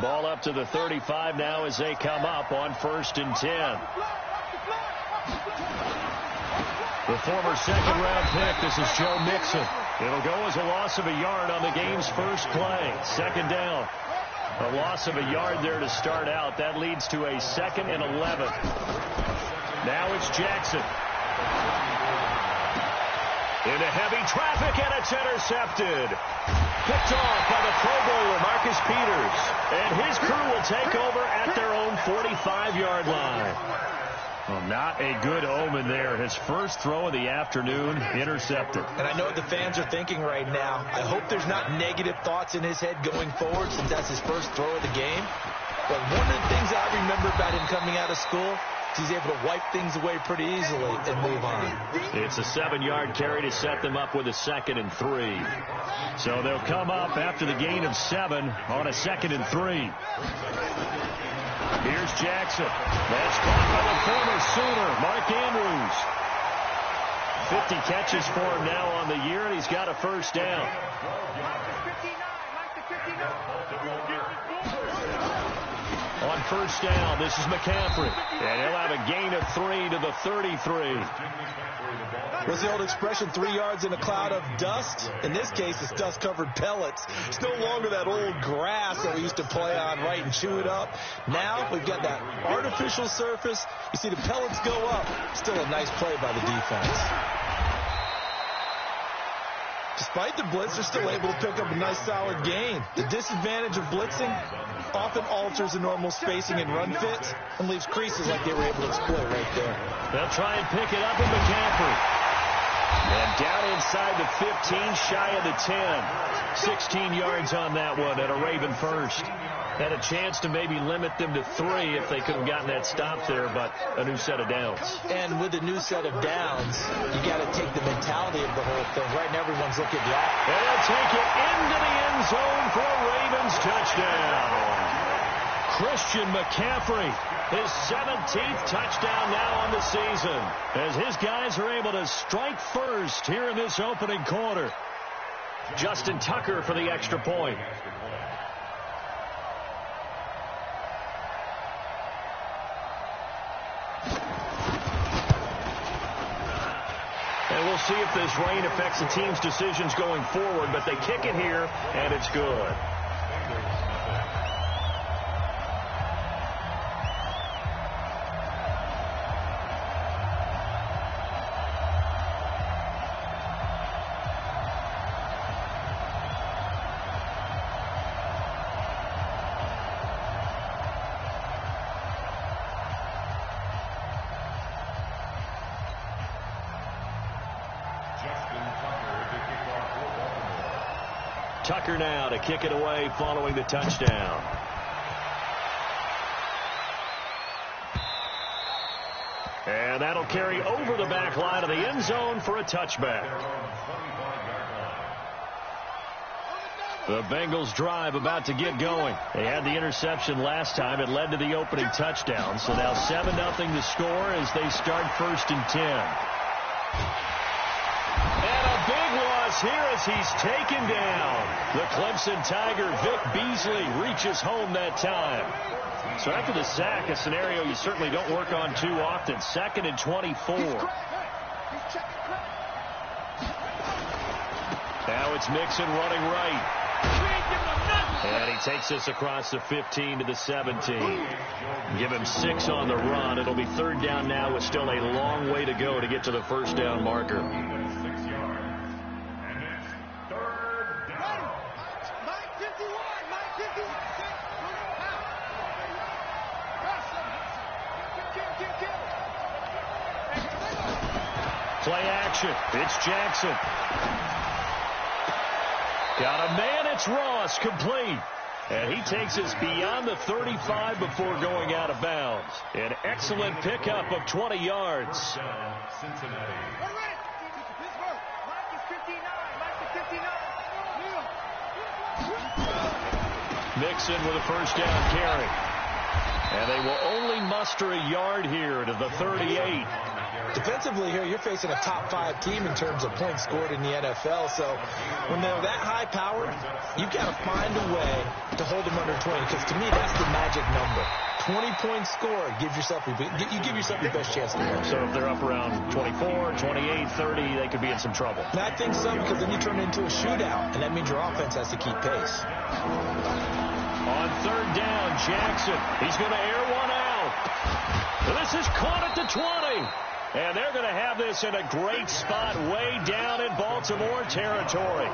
Ball up to the 35 now as they come up on 1st and 10. The former second-round pick, this is Joe Mixon. It'll go as a loss of a yard on the game's first play. 2nd down. A loss of a yard there to start out. That leads to a 2nd and 11. Now it's Jackson. Into heavy traffic, and it's intercepted. Picked off by the Pro Bowler, Marcus Peters. And his crew will take over at their own 45-yard line. Well, not a good omen there. His first throw of the afternoon, intercepted. And I know what the fans are thinking right now. I hope there's not negative thoughts in his head going forward since that's his first throw of the game. But one of the things I remember about him coming out of school, he's able to wipe things away pretty easily and move on. It's a 7-yard carry to set them up with a 2nd and 3. So they'll come up after the gain of 7 on a 2nd and 3. Here's Jackson. That's caught by the former Sooner, Mark Andrews. 50 catches for him now on the year, and he's got a first down. On 1st down, this is McCaffrey. And he'll have a gain of 3 to the 33. What's the old expression, 3 yards in a cloud of dust? In this case, it's dust-covered pellets. It's no longer that old grass that we used to play on, right, and chew it up. Now we've got that artificial surface. You see the pellets go up. Still a nice play by the defense. Despite the blitz, they're still able to pick up a nice, solid gain. The disadvantage of blitzing often alters the normal spacing and run fits and leaves creases like they were able to exploit right there. They'll try and pick it up in McCaffrey. And down inside the 15, shy of the 10. 16 yards on that one at a Raven first. Had a chance to maybe limit them to 3 if they could have gotten that stop there, but a new set of downs. And with a new set of downs, you got to take the mentality of the whole thing. Right now, everyone's looking back. And they'll take it into the end zone for a Ravens touchdown. Christian McCaffrey, his 17th touchdown now on the season, as his guys are able to strike first here in this opening quarter. Justin Tucker for the extra point. And we'll see if this rain affects the team's decisions going forward, but they kick it here, and it's good. Tucker now to kick it away following the touchdown. And that'll carry over the back line of the end zone for a touchback. The Bengals drive about to get going. They had the interception last time. It led to the opening touchdown. So now 7-0 the score as they start 1st and 10. Big loss here as he's taken down. The Clemson Tiger, Vic Beasley, reaches home that time. So after the sack, a scenario you certainly don't work on too often. 2nd and 24. Now it's Mixon running right. And he takes this across the 15 to the 17. Give him 6 on the run. It'll be 3rd down now with still a long way to go to get to the 1st down marker. Play action. It's Jackson. Got a man. It's Ross. Complete. And he takes us beyond the 35 before going out of bounds. An excellent pickup of 20 yards. Mixon with a 1st down carry. And they will only muster a yard here to the 38. Defensively here, you're facing a top 5 team in terms of points scored in the NFL. So when they're that high powered, you've got to find a way to hold them under 20. Because to me, that's the magic number. 20 points scored gives yourself your best chance to win. So if they're up around 24, 28, 30, they could be in some trouble. And I think so, because then you turn it into a shootout, and that means your offense has to keep pace. On third down, Jackson. He's going to air one out. This is caught at the 20. And they're going to have this in a great spot way down in Baltimore territory.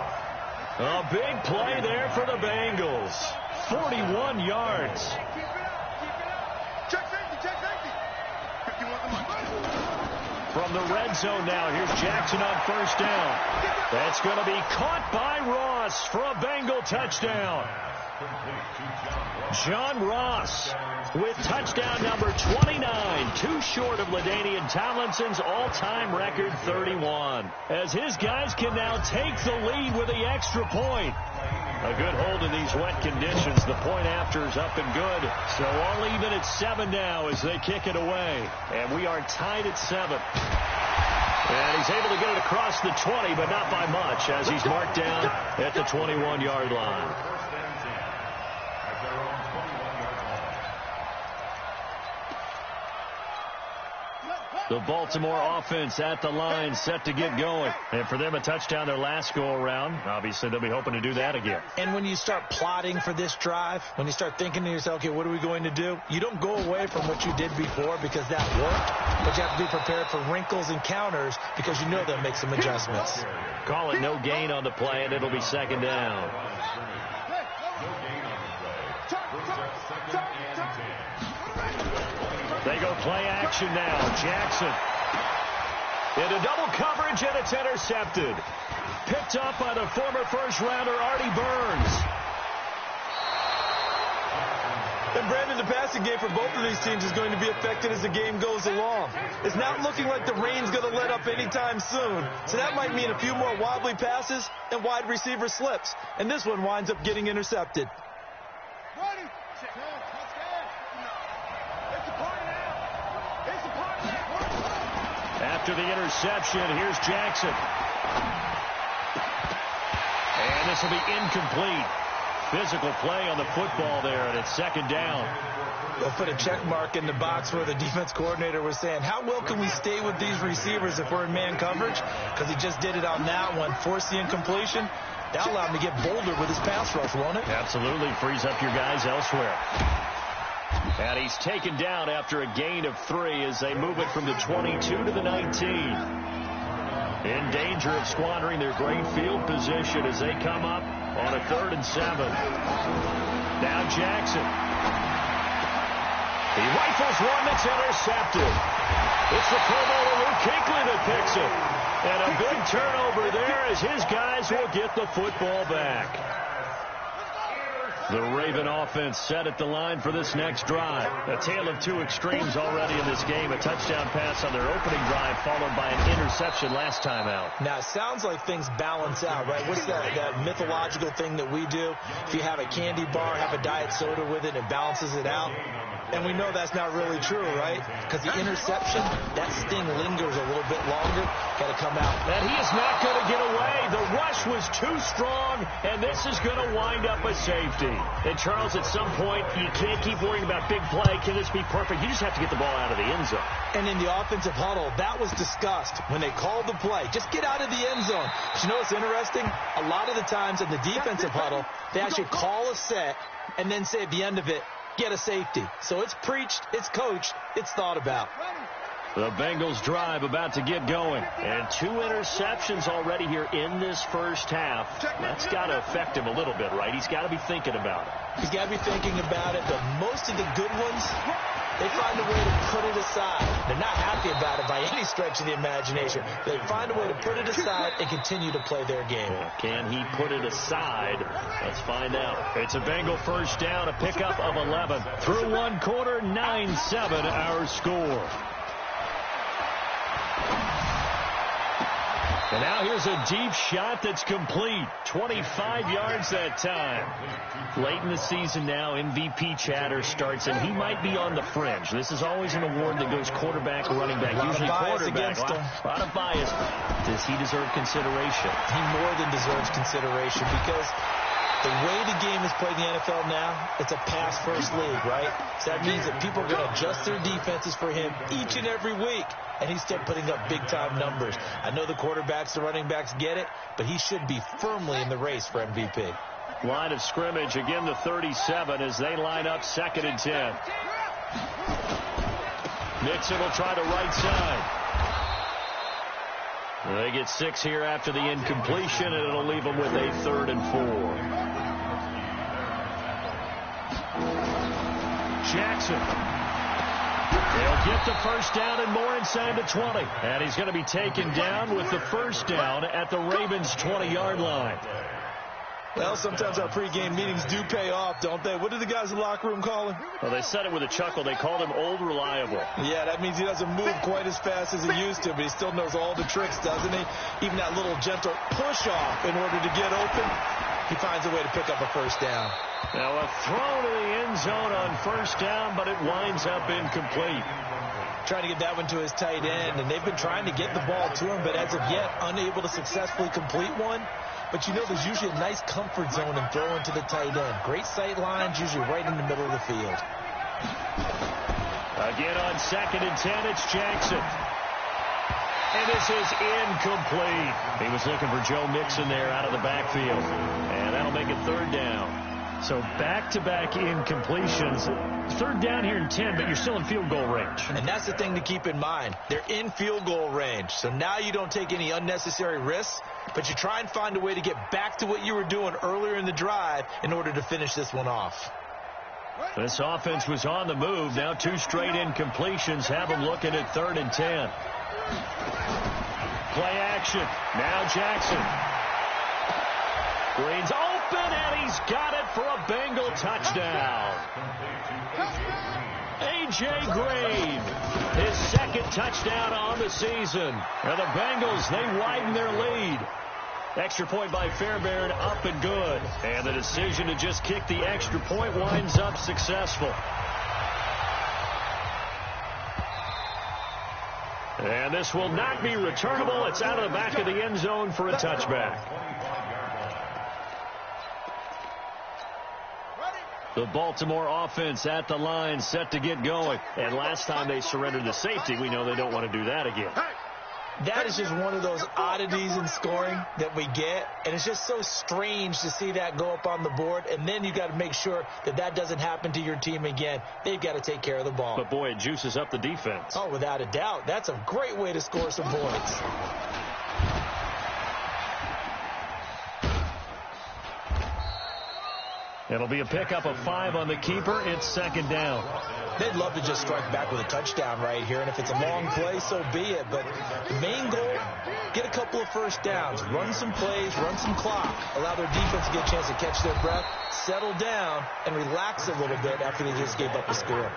A big play there for the Bengals. 41 yards. From the red zone now, here's Jackson on first down. That's going to be caught by Ross for a Bengal touchdown. John Ross with touchdown number 29, too short of LaDainian Tomlinson's all-time record 31. As his guys can now take the lead with the extra point. A good hold in these wet conditions. The point after is up and good. So all even at 7 now as they kick it away. And we are tied at 7. And he's able to get it across the 20, but not by much, as he's marked down at the 21-yard line. The Baltimore offense at the line, set to get going. And for them, a touchdown their last go-around. Obviously, they'll be hoping to do that again. And when you start plotting for this drive, when you start thinking to yourself, okay, what are we going to do? You don't go away from what you did before because that worked. But you have to be prepared for wrinkles and counters because you know they'll make some adjustments. Call it no gain on the play, and it'll be second down. They go play action now. Jackson into double coverage, and it's intercepted. Picked up by the former first-rounder Artie Burns. And Brandon, the passing game for both of these teams is going to be affected as the game goes along. It's not looking like the rain's going to let up anytime soon. So that might mean a few more wobbly passes and wide receiver slips. And this one winds up getting intercepted. After the interception, here's Jackson. And this will be incomplete. Physical play on the football there, and it's second down. They'll put a check mark in the box where the defense coordinator was saying, how well can we stay with these receivers if we're in man coverage? Because he just did it on that one. Force the incompletion. That'll allow him to get bolder with his pass rush, won't it? Absolutely. Frees up your guys elsewhere. And he's taken down after a gain of 3 as they move it from the 22 to the 19. In danger of squandering their great field position as they come up on a 3rd and 7. Now Jackson. He rifles one that's intercepted. It's the Pro Bowler Luke Kuechly that picks it. And a big turnover there as his guys will get the football back. The Raven offense set at the line for this next drive. A tale of two extremes already in this game. A touchdown pass on their opening drive followed by an interception last time out. Now, it sounds like things balance out, right? What's that mythological thing that we do? If you have a candy bar, have a diet soda with it, it balances it out. And we know that's not really true, right? Because the interception, that sting lingers a little bit longer. Got to come out. And he is not going to get away. The rush was too strong, and this is going to wind up a safety. And, Charles, at some point, you can't keep worrying about big play. Can this be perfect? You just have to get the ball out of the end zone. And in the offensive huddle, that was discussed when they called the play. Just get out of the end zone. But you know what's interesting? A lot of the times in the defensive huddle, they actually call a set and then say at the end of it, get a safety. So it's preached, it's coached, it's thought about. The Bengals drive about to get going. And 2 interceptions already here in this first half. That's got to affect him a little bit, right? He's got to be thinking about it. He's got to be thinking about it, but most of the good ones, they find a way to put it aside. They're not happy about it by any stretch of the imagination. They find a way to put it aside and continue to play their game. Can he put it aside? Let's find out. It's a Bengal first down, a pickup of 11. Through one quarter, 9-7 our score. And now here's a deep shot that's complete. 25 yards that time. Late in the season now, MVP chatter starts, and he might be on the fringe. This is always an award that goes quarterback, running back, usually quarterback. A lot of bias. Does he deserve consideration? He more than deserves consideration because the way the game is played in the NFL now, it's a pass-first league, right? So that means that people are going to adjust their defenses for him each and every week, and he's still putting up big-time numbers. I know the quarterbacks, the running backs get it, but he should be firmly in the race for MVP. Line of scrimmage, again the 37 as they line up 2nd and 10. Mixon will try the right side. They get 6 here after the incompletion, and it'll leave them with a 3rd and 4. Jackson. He'll get the first down and more inside the 20. And he's going to be taken down with the first down at the Ravens' 20-yard line. Well, sometimes our pregame meetings do pay off, don't they? What did the guys in the locker room call him? Well, they said it with a chuckle. They called him Old Reliable. Yeah, that means he doesn't move quite as fast as he used to, but he still knows all the tricks, doesn't he? Even that little gentle push-off in order to get open, he finds a way to pick up a first down. Now a throw to the end zone on first down, but it winds up incomplete. Trying to get that one to his tight end, and they've been trying to get the ball to him, but as of yet, unable to successfully complete one. But you know there's usually a nice comfort zone in throwing to the tight end. Great sight lines, usually right in the middle of the field. Again on 2nd and 10, it's Jackson. And this is incomplete. He was looking for Joe Mixon there out of the backfield. And that'll make it 3rd down. So back-to-back incompletions. 3rd down here in 10, but you're still in field goal range. And that's the thing to keep in mind. They're in field goal range. So now you don't take any unnecessary risks, but you try and find a way to get back to what you were doing earlier in the drive in order to finish this one off. This offense was on the move. Now 2 straight incompletions have them looking at 3rd and 10. Play action. Now Jackson. Green's open, and he's got it for a Bengal touchdown. A.J. Green, his 2nd touchdown on the season. And the Bengals, they widen their lead. Extra point by Fairbairn, up and good. And the decision to just kick the extra point winds up successful. And this will not be returnable. It's out of the back of the end zone for a touchback. The Baltimore offense at the line, set to get going. And last time they surrendered the safety, we know they don't want to do that again. That is just one of those oddities in scoring that we get. And it's just so strange to see that go up on the board. And then you got to make sure that that doesn't happen to your team again. They've got to take care of the ball. But, boy, it juices up the defense. Oh, without a doubt. That's a great way to score some points. It'll be a pickup of 5 on the keeper. It's 2nd down. They'd love to just strike back with a touchdown right here, and if it's a long play, so be it. But the main goal, get a couple of first downs, run some plays, run some clock, allow their defense to get a chance to catch their breath, settle down, and relax a little bit after they just gave up a score.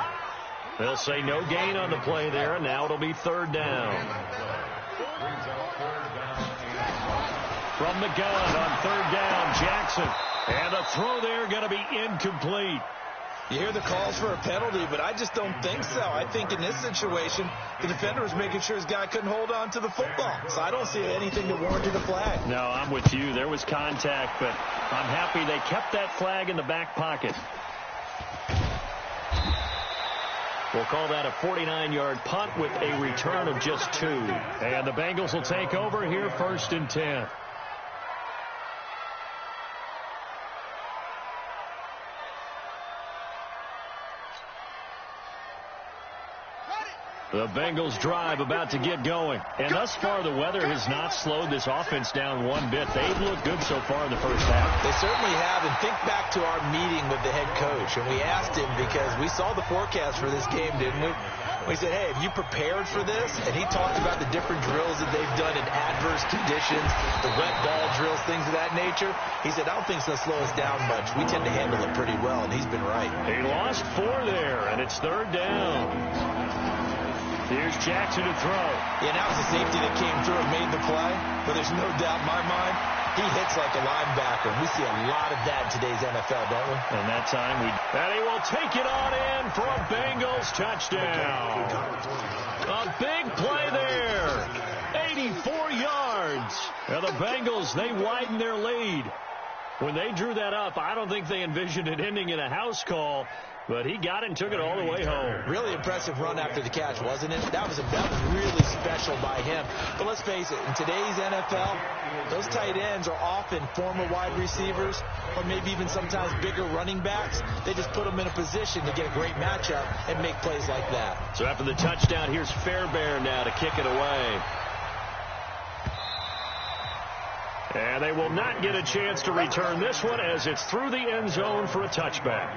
They'll say no gain on the play there, and now it'll be 3rd down. From the gun on 3rd down, Jackson. And the throw there going to be incomplete. You hear the calls for a penalty, but I just don't think so. I think in this situation, the defender was making sure his guy couldn't hold on to the football. So I don't see anything that warranted a flag. No, I'm with you. There was contact, but I'm happy they kept that flag in the back pocket. We'll call that a 49-yard punt with a return of just 2. And the Bengals will take over here 1st and 10. The Bengals drive about to get going. And thus far, the weather has not slowed this offense down one bit. They've looked good so far in the first half. They certainly have. And think back to our meeting with the head coach. And we asked him, because we saw the forecast for this game, didn't we? We said, hey, have you prepared for this? And he talked about the different drills that they've done in adverse conditions, the wet ball drills, things of that nature. He said, I don't think it's going to slow us down much. We tend to handle it pretty well, and he's been right. He lost 4 there, and it's 3rd down. Here's Jackson to throw. Yeah, that was a safety that came through and made the play. But there's no doubt in my mind, he hits like a linebacker. We see a lot of that in today's NFL, don't we? And that time, and he will take it on in for a Bengals touchdown. A big play there. 84 yards. Now the Bengals, they widen their lead. When they drew that up, I don't think they envisioned it ending in a house call. But he got it and took it all the way home. Really impressive run after the catch, wasn't it? That was really special by him. But let's face it, in today's NFL, those tight ends are often former wide receivers or maybe even sometimes bigger running backs. They just put them in a position to get a great matchup and make plays like that. So after the touchdown, here's Fairbairn now to kick it away. And they will not get a chance to return this one as it's through the end zone for a touchback.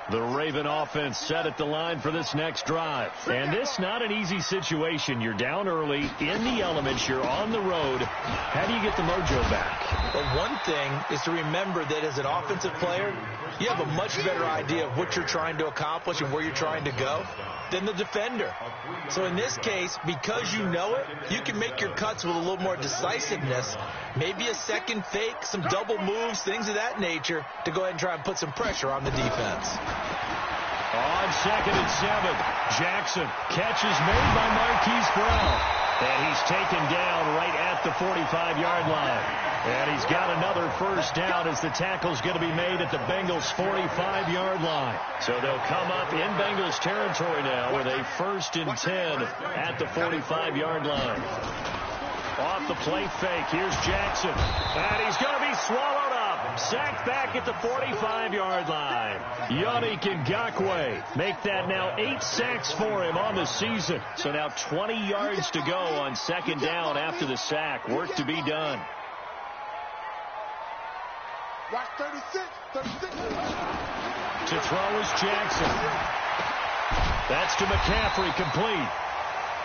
The Raven offense set at the line for this next drive. And this not an easy situation. You're down early, in the elements, you're on the road. How do you get the mojo back? Well, one thing is to remember that as an offensive player, you have a much better idea of what you're trying to accomplish and where you're trying to go than the defender. So in this case, because you know it, you can make your cuts with a little more decisiveness, maybe a second fake, some double moves, things of that nature, to go ahead and try and put some pressure on the defense. On 2nd and 7, Jackson. Catch is made by Marquise Brown. And he's taken down right at the 45-yard line. And he's got another first down as the tackle's going to be made at the Bengals' 45-yard line. So they'll come up in Bengals territory now with a 1st and 10 at the 45-yard line. Off the play fake, here's Jackson. And he's going to be swallowed up. Sacked back at the 45-yard line. Yannick Ngakoue make that now 8 sacks for him on the season. So now 20 yards to go on 2nd down after the sack. Work to be done. To throw is Jackson. That's to McCaffrey, complete.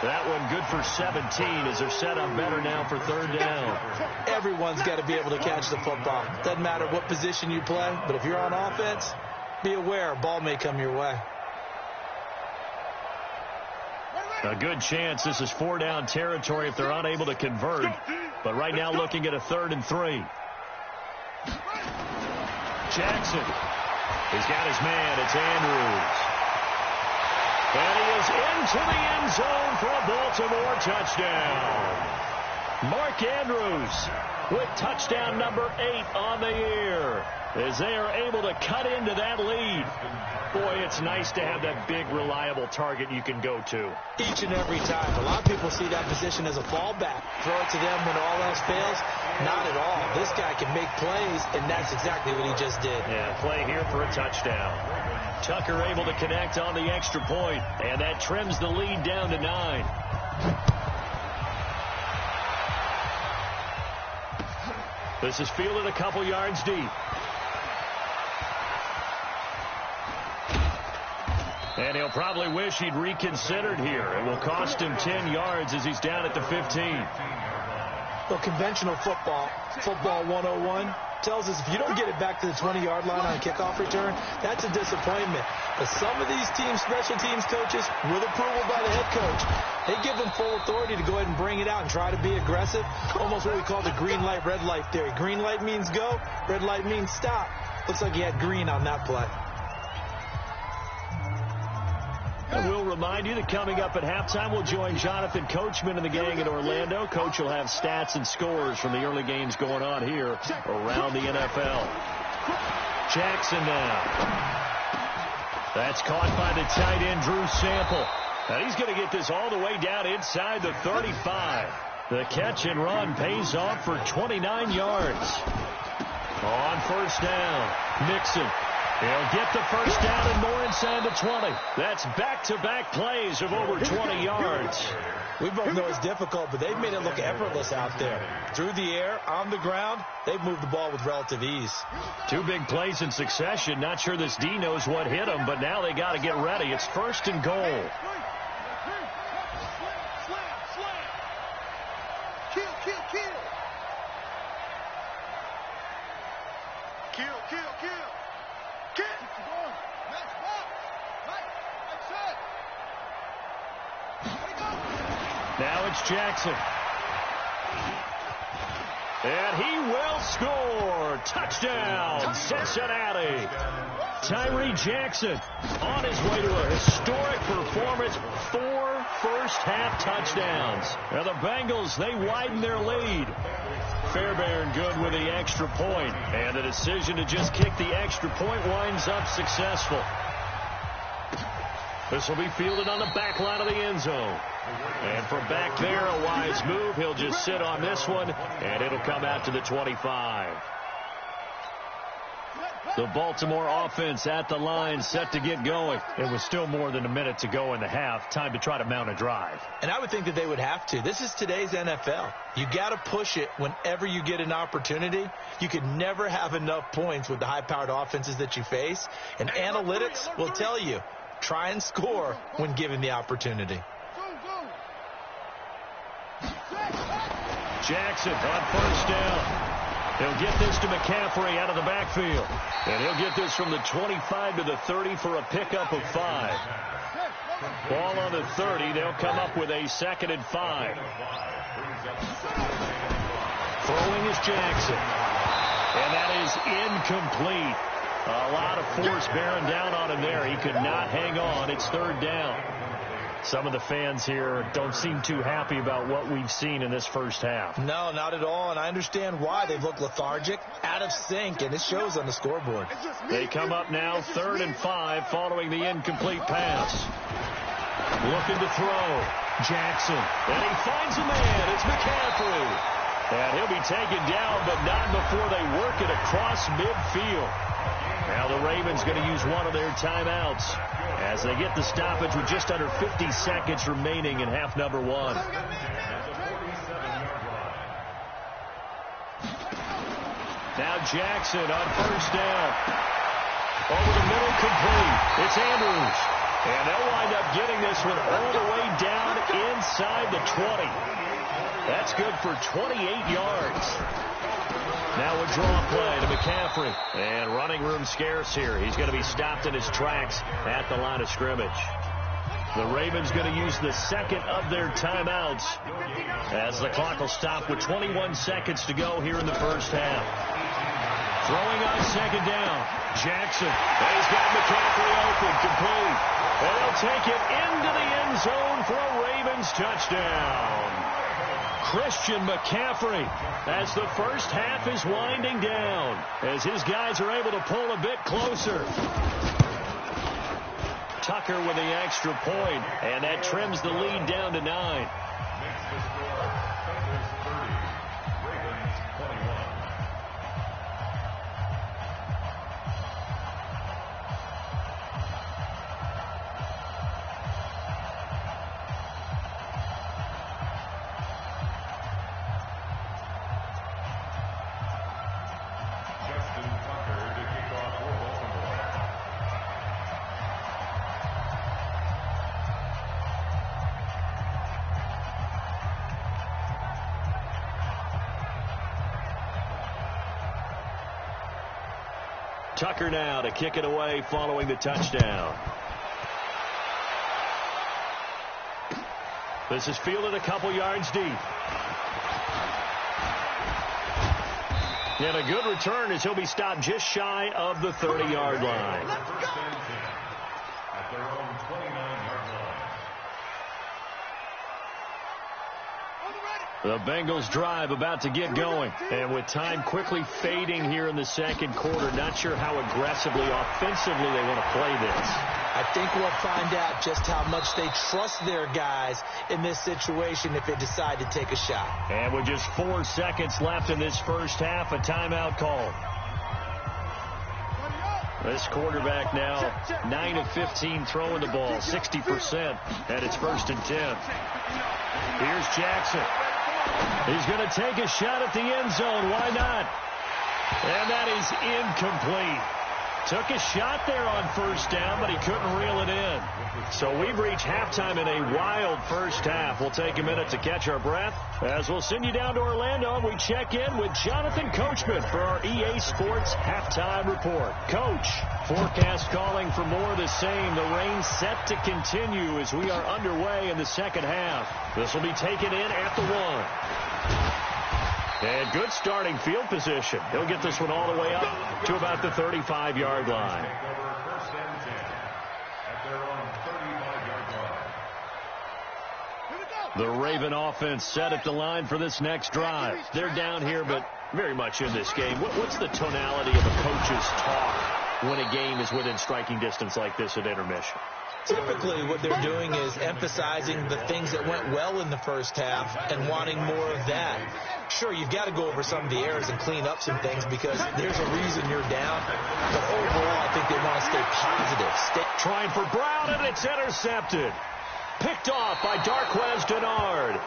That one good for 17 as they're set up better now for 3rd down. Everyone's got to be able to catch the football. Doesn't matter what position you play, but if you're on offense, be aware a ball may come your way. A good chance this is 4-down territory if they're unable to convert. But right now looking at a 3rd and 3. Jackson. He's got his man. It's Andrews. And he is into the end zone for a Baltimore touchdown. Mark Andrews with touchdown number 8 on the year as they are able to cut into that lead. Boy, it's nice to have that big, reliable target you can go to. Each and every time. A lot of people see that position as a fallback. Throw it to them when all else fails. Not at all. This guy can make plays, and that's exactly what he just did. Yeah, play here for a touchdown. Tucker able to connect on the extra point, and that trims the lead down to 9. This is fielded a couple yards deep. And he'll probably wish he'd reconsidered here. It will cost him 10 yards as he's down at the 15. Well, conventional football 101, tells us if you don't get it back to the 20-yard line on a kickoff return, that's a disappointment. But some of these teams, special teams coaches, with approval by the head coach, they give them full authority to go ahead and bring it out and try to be aggressive. Almost what we call the green light, red light theory. Green light means go, red light means stop. Looks like he had green on that play. And we'll remind you that coming up at halftime, we'll join Jonathan Coachman and the gang in Orlando. Coach will have stats and scores from the early games going on here around the NFL. Jackson now. That's caught by the tight end, Drew Sample. And he's going to get this all the way down inside the 35. The catch and run pays off for 29 yards. On 1st down, Nixon. He'll get the 1st down and more inside the 20. That's back-to-back plays of over 20 yards. We both know it's difficult, but they've made it look effortless out there. Through the air, on the ground, they've moved the ball with relative ease. 2 big plays in succession. Not sure this D knows what hit him, but now they got to get ready. It's 1st and goal. Now it's Jackson. And he will score. Touchdown, Cincinnati. Tyree Jackson on his way to a historic performance. 4 first-half touchdowns. Now the Bengals, they widen their lead. Fairbairn good with the extra point. And the decision to just kick the extra point winds up successful. This will be fielded on the back line of the end zone. And from back there, a wise move. He'll just sit on this one, and it'll come out to the 25. The Baltimore offense at the line, set to get going. It was still more than a minute to go in the half. Time to try to mount a drive. And I would think that they would have to. This is today's NFL. You got to push it whenever you get an opportunity. You could never have enough points with the high-powered offenses that you face. And analytics will tell you, try and score when given the opportunity. Jackson on first down. He'll get this to McCaffrey out of the backfield. And he'll get this from the 25 to the 30 for a pickup of 5. Ball on the 30. They'll come up with a 2nd and 5. Throwing is Jackson. And that is incomplete. A lot of force bearing down on him there. He could not hang on. It's 3rd down. Some of the fans here don't seem too happy about what we've seen in this first half. No, not at all, and I understand why. They've looked lethargic, out of sync, and it shows on the scoreboard. They come up now 3rd and 5 following the incomplete pass. Looking to throw. Jackson. And he finds a man. It's McCaffrey. And he'll be taken down, but not before they work it across midfield. Now the Ravens going to use one of their timeouts as they get the stoppage with just under 50 seconds remaining in half number 1. Now Jackson on first down. Over the middle, complete. It's Andrews. And they'll wind up getting this one all the way down inside the 20. That's good for 28 yards. Now a draw play to McCaffrey. And running room scarce here. He's going to be stopped in his tracks at the line of scrimmage. The Ravens going to use the 2nd of their timeouts as the clock will stop with 21 seconds to go here in the first half. Throwing on 2nd down. Jackson. And he's got McCaffrey open. Complete. And they'll take it into the end zone for a Ravens touchdown. Christian McCaffrey as the first half is winding down as his guys are able to pull a bit closer. Tucker with the extra point, and that trims the lead down to 9. Tucker now to kick it away following the touchdown. This is fielded a couple yards deep. And a good return as he'll be stopped just shy of the 30-yard line. At their own 29-yard line. The Bengals drive about to get going. And with time quickly fading here in the second quarter, not sure how aggressively, offensively they want to play this. I think we'll find out just how much they trust their guys in this situation if they decide to take a shot. And with just 4 seconds left in this first half, a timeout call. This quarterback now 9 of 15 throwing the ball, 60%, and it's 1st and 10. Here's Jackson. He's going to take a shot at the end zone. Why not? And that is incomplete. Took a shot there on first down, but he couldn't reel it in. So we've reached halftime in a wild first half. We'll take a minute to catch our breath as we'll send you down to Orlando and we check in with Jonathan Coachman for our EA Sports Halftime Report. Coach, forecast calling for more of the same. The rain set to continue as we are underway in the second half. This will be taken in at the 1. And good starting field position. He'll get this one all the way up to about the 35-yard line. The Raven offense set at the line for this next drive. They're down here, but very much in this game. What's the tonality of a coach's talk when a game is within striking distance like this at intermission? Typically, what they're doing is emphasizing the things that went well in the first half and wanting more of that. Sure, you've got to go over some of the errors and clean up some things because there's a reason you're down. But overall, I think they want to stay positive. Trying for Brown, and it's intercepted. Picked off by Darquez Denard.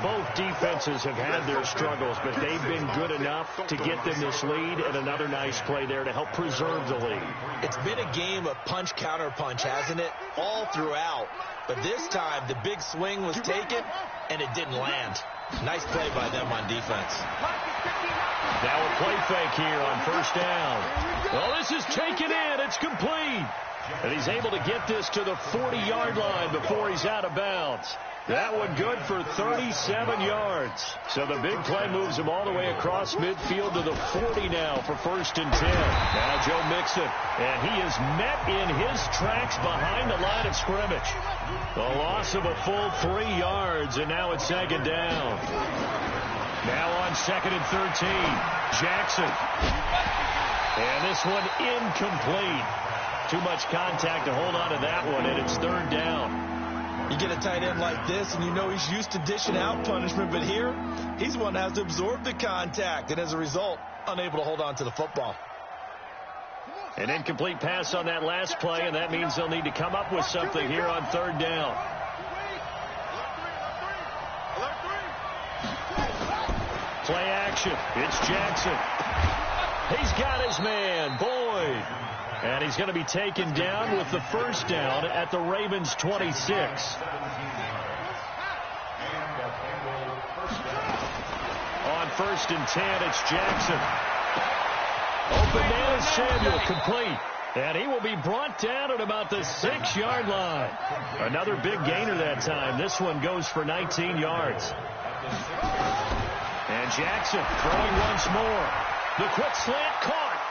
Both defenses have had their struggles, but they've been good enough to get them this lead, and another nice play there to help preserve the lead. It's been a game of punch-counter-punch, hasn't it? All throughout. But this time, the big swing was taken, and it didn't land. Nice play by them on defense. Now a play fake here on first down. Well, this is taken in. It's complete. And he's able to get this to the 40-yard line before he's out of bounds. That one good for 37 yards. So the big play moves him all the way across midfield to the 40 now for 1st and 10. Now Joe Mixon, and he is met in his tracks behind the line of scrimmage. A loss of a full 3 yards, and now it's 2nd down. Now on 2nd and 13, Jackson. And this one incomplete. Too much contact to hold on to that one, and it's 3rd down. You get a tight end like this, and you know he's used to dishing out punishment, but here, he's the one that has to absorb the contact, and as a result, unable to hold on to the football. An incomplete pass on that last play, and that means they'll need to come up with something here on 3rd down. Play action. It's Jackson. He's got his man, Boyd. And he's going to be taken down with the 1st down at the Ravens' 26. On 1st and 10, it's Jackson. Open man is Samuel, complete. And he will be brought down at about the 6-yard line. Another big gainer that time. This one goes for 19 yards. And Jackson throwing once more. The quick slant caught.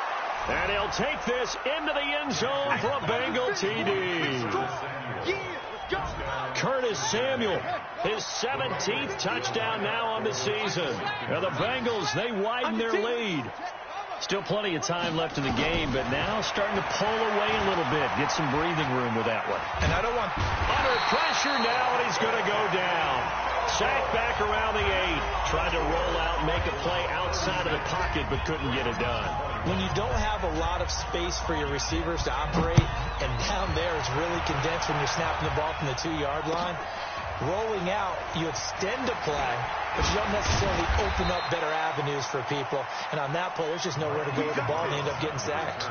And he'll take this into the end zone for a Bengal TD. Curtis Samuel, his 17th touchdown now on the season. And the Bengals, they widen their lead. Still plenty of time left in the game, but now starting to pull away a little bit. Get some breathing room with that one. And I don't want... Under pressure now, and he's going to go down. Sacked back around the 8. Tried to roll out and make a play outside of the pocket, but couldn't get it done. When you don't have a lot of space for your receivers to operate, and down there it's really condensed when you're snapping the ball from the 2-yard line, rolling out, you extend a play, but you don't necessarily open up better avenues for people. And on that play, there's just nowhere to go with the ball, and they end up getting sacked.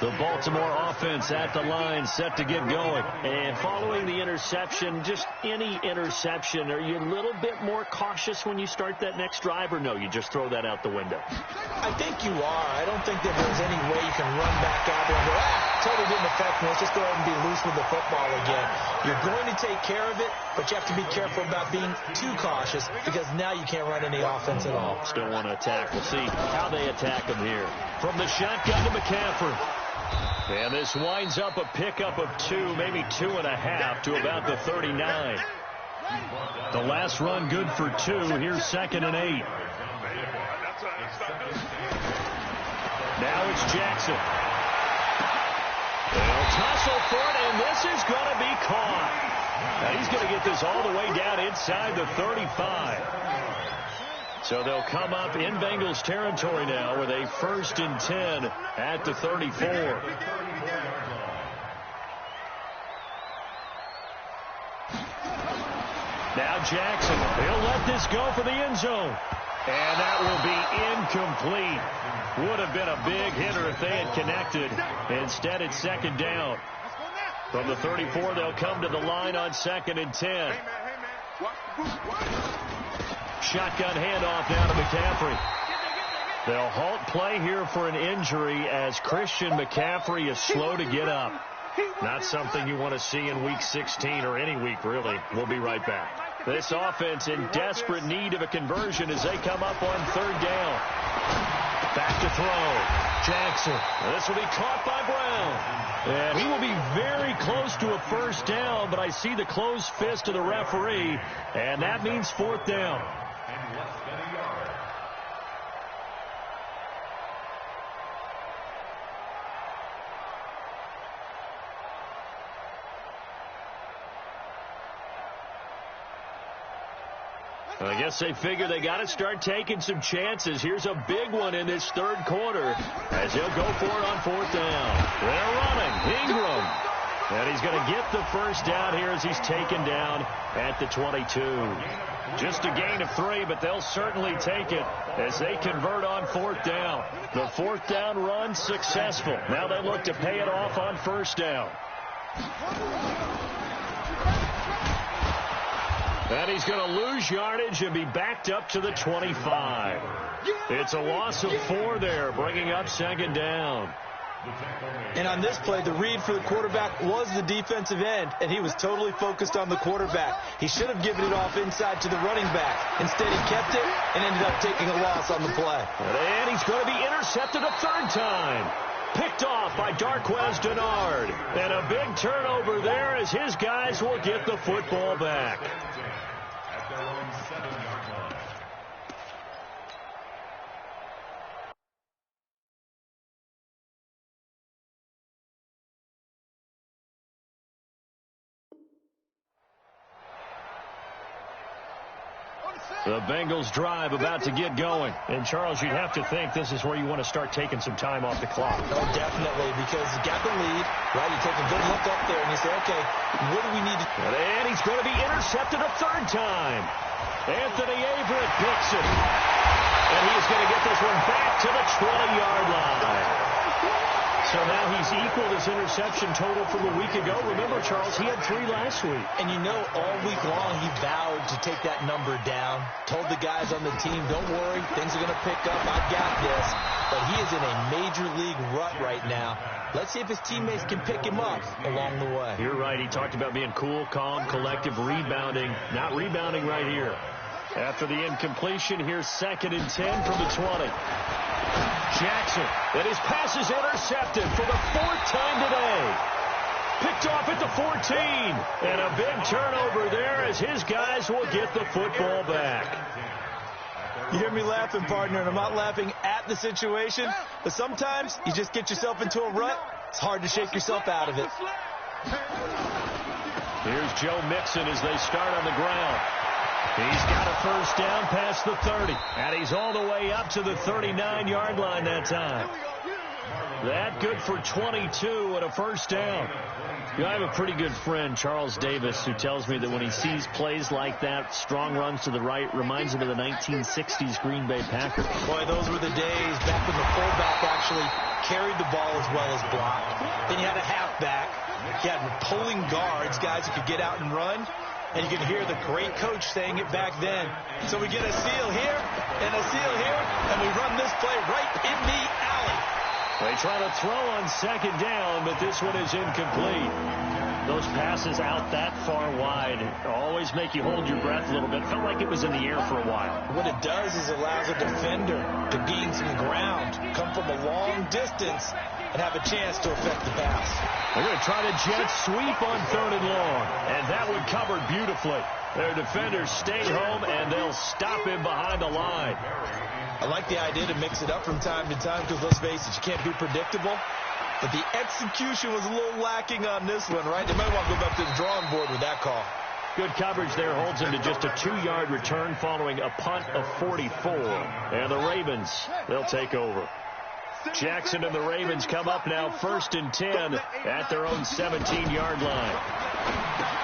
The Baltimore offense at the line, set to get going. And following the interception, just any interception, are you a little bit more cautious when you start that next drive, or no, you just throw that out the window? I think you are. I don't think that there's any way you can run back out there and go, totally didn't affect me. Let's just go ahead and be loose with the football again. You're going to take care of it, but you have to be careful about being too cautious because now you can't run any offense at all. Still want to attack. We'll see how they attack them here. From the shotgun to McCaffrey. And this winds up a pickup of 2, maybe 2.5 to about the 39. The last run good for 2. Here's 2nd and 8. Now it's Jackson. They'll tussle for it, and this is going to be caught. Now he's going to get this all the way down inside the 35. So they'll come up in Bengals territory now with a 1st and 10 at the 34. Now Jackson, he'll let this go for the end zone. And that will be incomplete. Would have been a big hitter if they had connected. Instead, it's second down. From the 34, they'll come to the line on 2nd and 10. Shotgun handoff down to McCaffrey. They'll halt play here for an injury as Christian McCaffrey is slow to get up. Not something you want to see in Week 16 or any week, really. We'll be right back. This offense in desperate need of a conversion as they come up on 3rd down. Back to throw. Jackson. This will be caught by Brown. And he will be very close to a 1st down, but I see the closed fist of the referee, and that means 4th down. I guess they figure they got to start taking some chances. Here's a big one in this 3rd quarter as he'll go for it on 4th down. They're running. Ingram. And he's going to get the 1st down here as he's taken down at the 22. Just a gain of 3, but they'll certainly take it as they convert on 4th down. The 4th down run successful. Now they look to pay it off on 1st down. And he's going to lose yardage and be backed up to the 25. It's a loss of 4 there, bringing up 2nd down. And on this play, the read for the quarterback was the defensive end, and he was totally focused on the quarterback. He should have given it off inside to the running back. Instead, he kept it and ended up taking a loss on the play. And he's going to be intercepted a 3rd time. Picked off by Darquez Denard. And a big turnover there as his guys will get the football back. The Bengals drive about to get going. And, Charles, you'd have to think this is where you want to start taking some time off the clock. Oh, definitely, because you got the lead, right? You take a good look up there and you say, okay, what do we need to... And he's going to be intercepted a 3rd time. Anthony Averett picks it. And he's going to get this one back to the 20-yard line. So now he's equaled his interception total from a week ago. Remember, Charles, he had 3 last week. And you know, all week long he vowed to take that number down. Told the guys on the team, don't worry, things are going to pick up. I've got this. But he is in a major league rut right now. Let's see if his teammates can pick him up along the way. You're right. He talked about being cool, calm, collective, rebounding. Not rebounding right here. After the incompletion, here's 2nd and 10 from the 20. Jackson, and his pass is intercepted for the 4th time today. Picked off at the 14. And a big turnover there as his guys will get the football back. You hear me laughing, partner, and I'm not laughing at the situation, but sometimes you just get yourself into a rut. It's hard to shake yourself out of it. Here's Joe Mixon as they start on the ground. He's got a 1st down past the 30. And he's all the way up to the 39-yard line that time. That good for 22 and a 1st down. You know, I have a pretty good friend, Charles Davis, who tells me that when he sees plays like that, strong runs to the right, reminds him of the 1960s Green Bay Packers. Boy, those were the days back when the fullback actually carried the ball as well as blocked. Then you had a halfback. You had pulling guards, guys who could get out and run. And you can hear the great coach saying it back then. So we get a seal here and a seal here, and we run this play right in the alley. They try to throw on 2nd down, but this one is incomplete. Those passes out that far wide always make you hold your breath a little bit. Felt like it was in the air for a while. What it does is allows a defender to gain some ground, come from a long distance, and have a chance to affect the pass. They're going to try to jet sweep on 3rd and long, and that one covered beautifully. Their defenders stay home, and they'll stop him behind the line. I like the idea to mix it up from time to time because, let's face it, you can't be predictable. But the execution was a little lacking on this one, right? They might want to go back to the drawing board with that call. Good coverage there holds him to just a 2-yard return following a punt of 44. And the Ravens, they'll take over. Jackson and the Ravens come up now 1st and 10 at their own 17-yard line.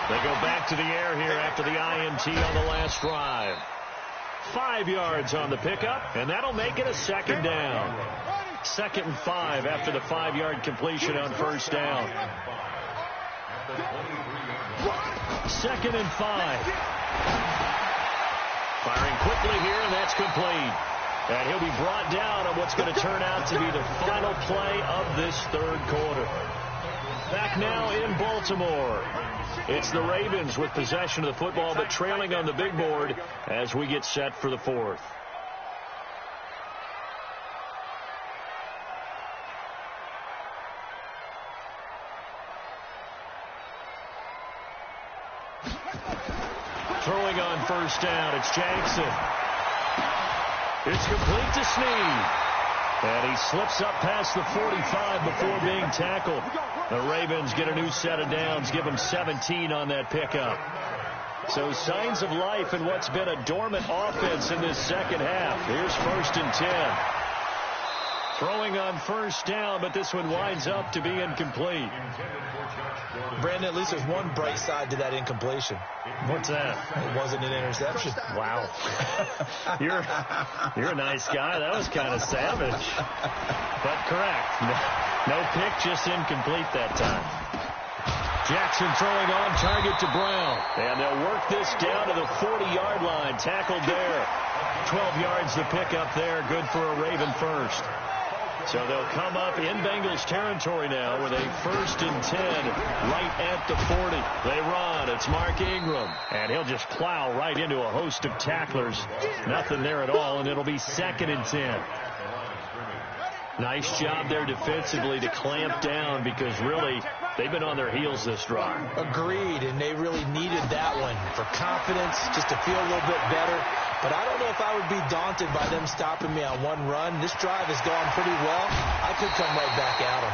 They go back to the air here after the INT on the last drive. 5 yards on the pickup, and that'll make it a second down. 2nd and 5 after the 5-yard completion on first down. 2nd and 5. Firing quickly here, and that's complete. And he'll be brought down on what's going to turn out to be the final play of this third quarter. Back now in Baltimore. It's the Ravens with possession of the football, but trailing on the big board as we get set for the fourth. Throwing on first down, it's Jackson. It's complete to Snead. And he slips up past the 45 before being tackled. The Ravens get a new set of downs, give them 17 on that pickup. So signs of life in what's been a dormant offense in this second half. Here's 1st and 10. Throwing on first down, but this one winds up to be incomplete. Brandon, at least there's one bright side to that incompletion. What's that? It wasn't an interception. Wow. You're a nice guy. That was kind of savage. But correct. No pick, just incomplete that time. Jackson throwing on target to Brown. And they'll work this down to the 40-yard line. Tackled there. 12 yards to pick up there. Good for a Raven first. So they'll come up in Bengals territory now with a 1st and 10 right at the 40. They run. It's Mark Ingram. And he'll just plow right into a host of tacklers. Nothing there at all, and it'll be 2nd and 10. Nice job there defensively to clamp down because really they've been on their heels this drive. Agreed, and they really needed that one for confidence, just to feel a little bit better. But I don't know if I would be daunted by them stopping me on one run. This drive has gone pretty well. I could come right back at them.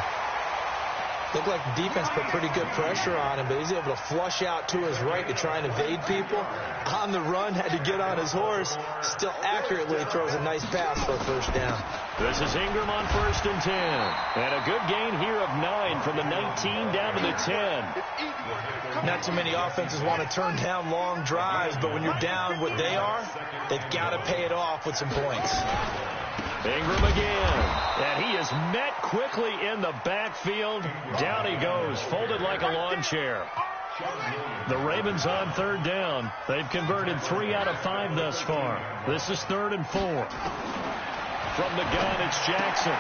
Looked like the defense put pretty good pressure on him, but he's able to flush out to his right to try and evade people. On the run, had to get on his horse. Still accurately throws a nice pass for a first down. This is Ingram on 1st and 10. And a good gain here of 9 from the 19 down to the 10. Not too many offenses want to turn down long drives, but when you're down what they are, they've got to pay it off with some points. Ingram again, and he is met quickly in the backfield. Down he goes, folded like a lawn chair. The Ravens on 3rd down. They've converted 3 out of 5 thus far. This is 3rd and 4. From the gun, it's Jackson.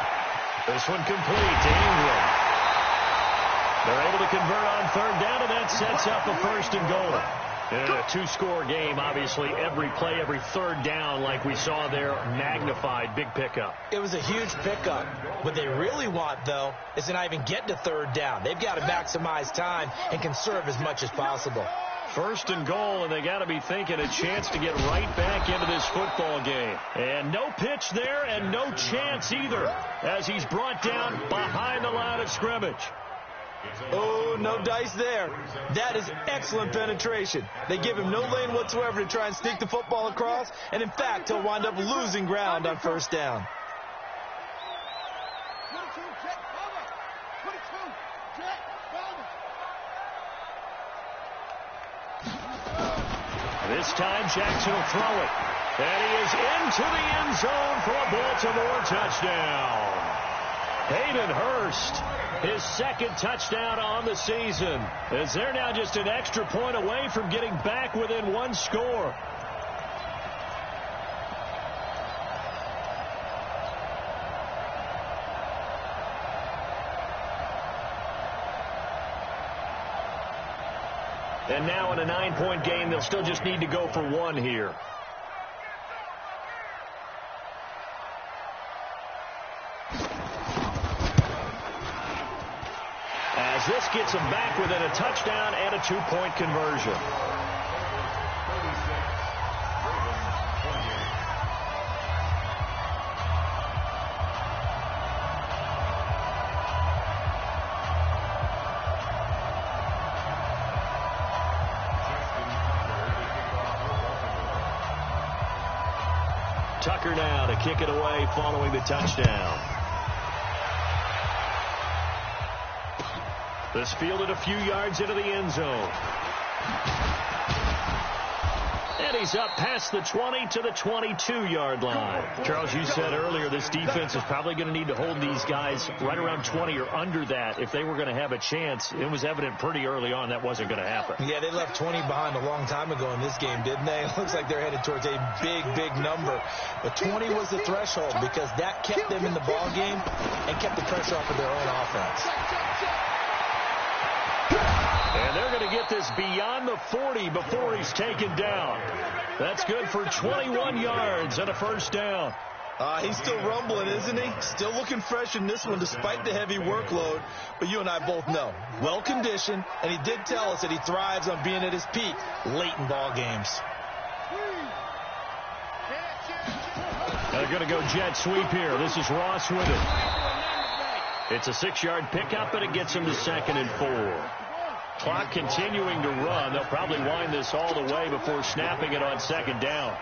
This one complete to Ingram. They're able to convert on 3rd down, and that sets up a 1st and goal. In a 2-score game, obviously, every play, every 3rd down, like we saw there, magnified, big pickup. It was a huge pickup. What they really want, though, is to not even get to 3rd down. They've got to maximize time and conserve as much as possible. 1st and goal, and they got to be thinking a chance to get right back into this football game. And no pitch there, and no chance either, as he's brought down behind the line of scrimmage. Oh, no dice there. That is excellent penetration. They give him no lane whatsoever to try and sneak the football across, and in fact, he'll wind up losing ground on 1st down. This time, Jackson will throw it. And he is into the end zone for a Baltimore touchdown. Hayden Hurst, his 2nd touchdown on the season, as they're now just an extra point away from getting back within 1 score. And now in a 9-point game, they'll still just need to go for 1 here. As this gets them back within a touchdown and a 2-point conversion. Tucker now to kick it away following the touchdown. This fielded a few yards into the end zone. And he's up past the 20 to the 22-yard line. Charles, you said earlier this defense is probably going to need to hold these guys right around 20 or under that if they were going to have a chance. It was evident pretty early on that wasn't going to happen. Yeah, they left 20 behind a long time ago in this game, didn't they? It looks like they're headed towards a big, big number. But 20 was the threshold because that kept them in the ball game and kept the pressure off of their own offense. And they're going to get this beyond the 40 before he's taken down. That's good for 21 yards and a first down. He's still rumbling, isn't he? Still looking fresh in this one despite the heavy workload. But you and I both know, well-conditioned, and he did tell us that he thrives on being at his peak late in ball games. They're going to go jet sweep here. This is Ross with it. It's a 6-yard pickup, and it gets him to 2nd and 4. Clock continuing to run. They'll probably wind this all the way before snapping it on 2nd down.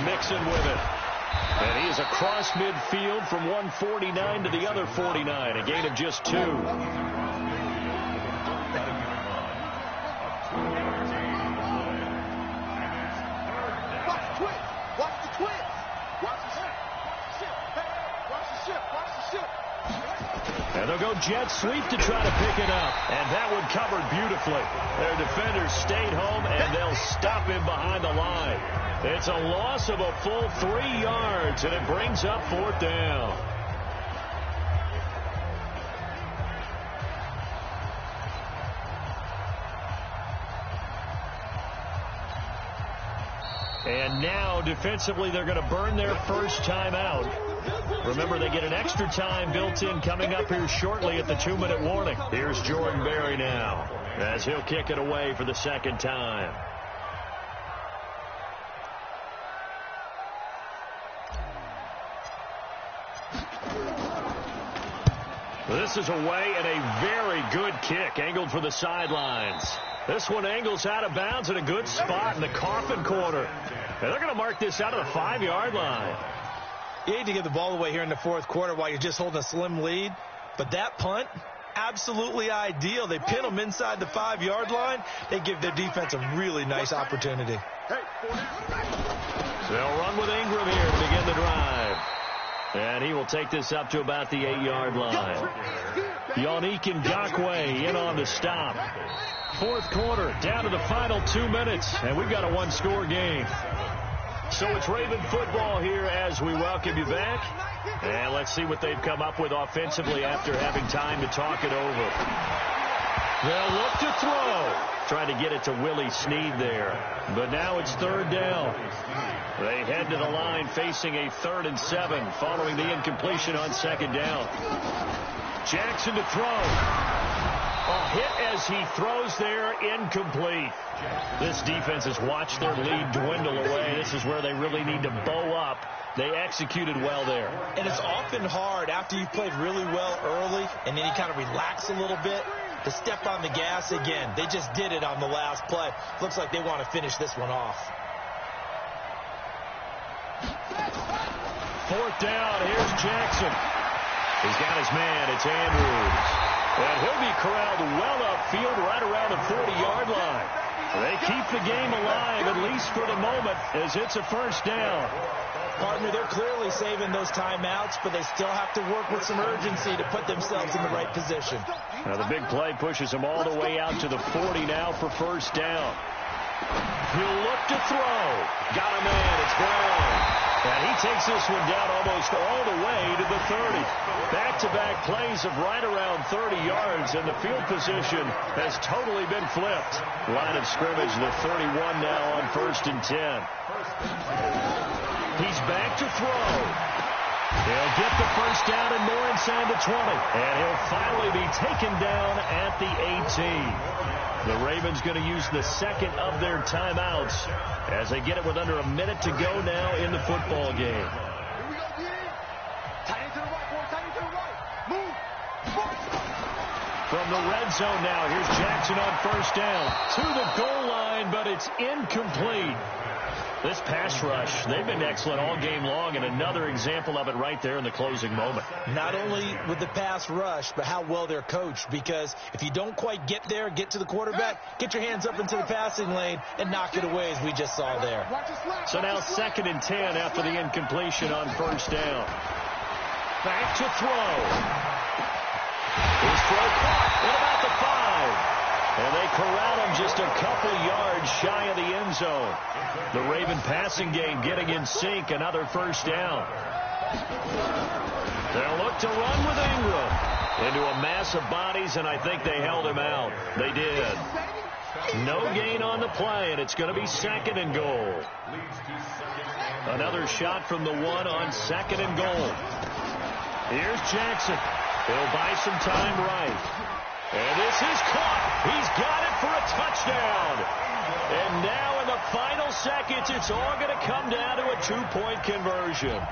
Mixon with it. And he is across midfield from 149 to the other 49. A gain of just 2. And they'll go jet sweep to try to pick it up. And that one covered beautifully. Their defenders stayed home, and they'll stop him behind the line. It's a loss of a full 3 yards, and it brings up 4th down. And now, defensively, they're going to burn their first time out. Remember, they get an extra time built in coming up here shortly at the 2-minute warning. Here's Jordan Berry now as he'll kick it away for the 2nd time. This is away and a very good kick angled for the sidelines. This one angles out of bounds in a good spot in the coffin corner. And they're going to mark this out of the 5-yard line. You hate to give the ball away here in the 4th quarter while you're just holding a slim lead. But that punt, absolutely ideal. They pin them inside the 5-yard line. They give their defense a really nice opportunity. They'll run with Ingram here to begin the drive. And he will take this up to about the 8-yard line. Yannick Ngakoue in on the stop. 4th quarter, down to the final 2 minutes. And we've got a 1-score game. So it's Raven football here as we welcome you back. And let's see what they've come up with offensively after having time to talk it over. They'll look to throw. Trying to get it to Willie Snead there. But now it's 3rd down. They head to the line facing a 3rd and 7 following the incompletion on 2nd down. Jackson to throw. A hit as he throws there, incomplete. This defense has watched their lead dwindle away. This is where they really need to bow up. They executed well there. And it's often hard after you've played really well early and then you kind of relax a little bit to step on the gas again. They just did it on the last play. Looks like they want to finish this one off. 4th down. Here's Jackson. He's got his man. It's Andrews. And he'll be corralled well upfield right around the 40-yard line. They keep the game alive, at least for the moment, as it's a 1st down. Partner, they're clearly saving those timeouts, but they still have to work with some urgency to put themselves in the right position. Now the big play pushes them all the way out to the 40 now for 1st down. He'll look to throw. Got a man. It's Brown. And he takes this one down almost all the way to the 30. Back-to-back plays of right around 30 yards, and the field position has totally been flipped. Line of scrimmage, the 31 now on 1st and 10. He's back to throw. He'll get the 1st down and more inside the 20. And he'll finally be taken down at the 18. The Ravens going to use the 2nd of their timeouts as they get it with under a minute to go now in the football game. From the red zone now, here's Jackson on 1st down. To the goal line, but it's incomplete. This pass rush, they've been excellent all game long, and another example of it right there in the closing moment. Not only with the pass rush, but how well they're coached, because if you don't quite get there, get to the quarterback, get your hands up into the passing lane and knock it away, as we just saw there. So now 2nd and 10 after the incompletion on 1st down. Back to throw. His throw caught at about the 5. And they corral him just a couple yards shy of the end zone. The Raven passing game getting in sync. Another 1st down. They'll look to run with Ingram into a mass of bodies, and I think they held him out. They did. No gain on the play, and it's going to be 2nd and goal. Another shot from the 1 on 2nd and goal. Here's Jackson. He'll buy some time right. And this is caught. He's got it for a touchdown. And now in the final seconds, it's all going to come down to a 2-point conversion.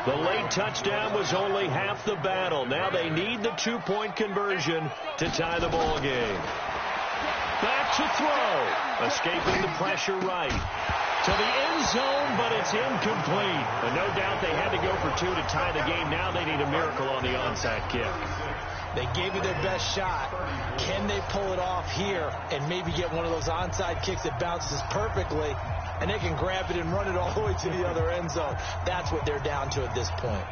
The late touchdown was only half the battle. Now they need the 2-point conversion to tie the ball game. Back to throw. Escaping the pressure right. To the end zone, but it's incomplete. And no doubt they had to go for 2 to tie the game. Now they need a miracle on the onside kick. They gave you their best shot. Can they pull it off here and maybe get one of those onside kicks that bounces perfectly, and they can grab it and run it all the way to the other end zone? That's what they're down to at this point.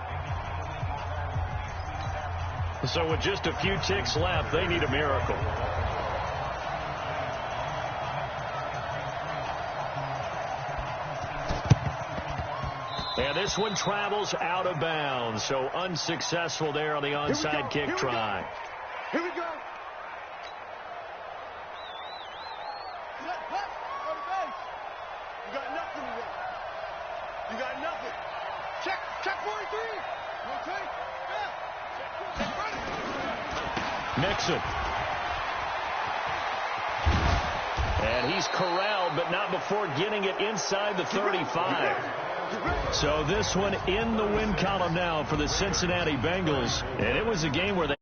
So with just a few ticks left, they need a miracle. And this one travels out of bounds, so unsuccessful there on the onside kick try. Here we go. You got nothing today. You got nothing. Check 43. Okay? Yeah. Check Nixon. And he's corralled, but not before getting it inside the 35. So this one in the win column now for the Cincinnati Bengals. And it was a game where they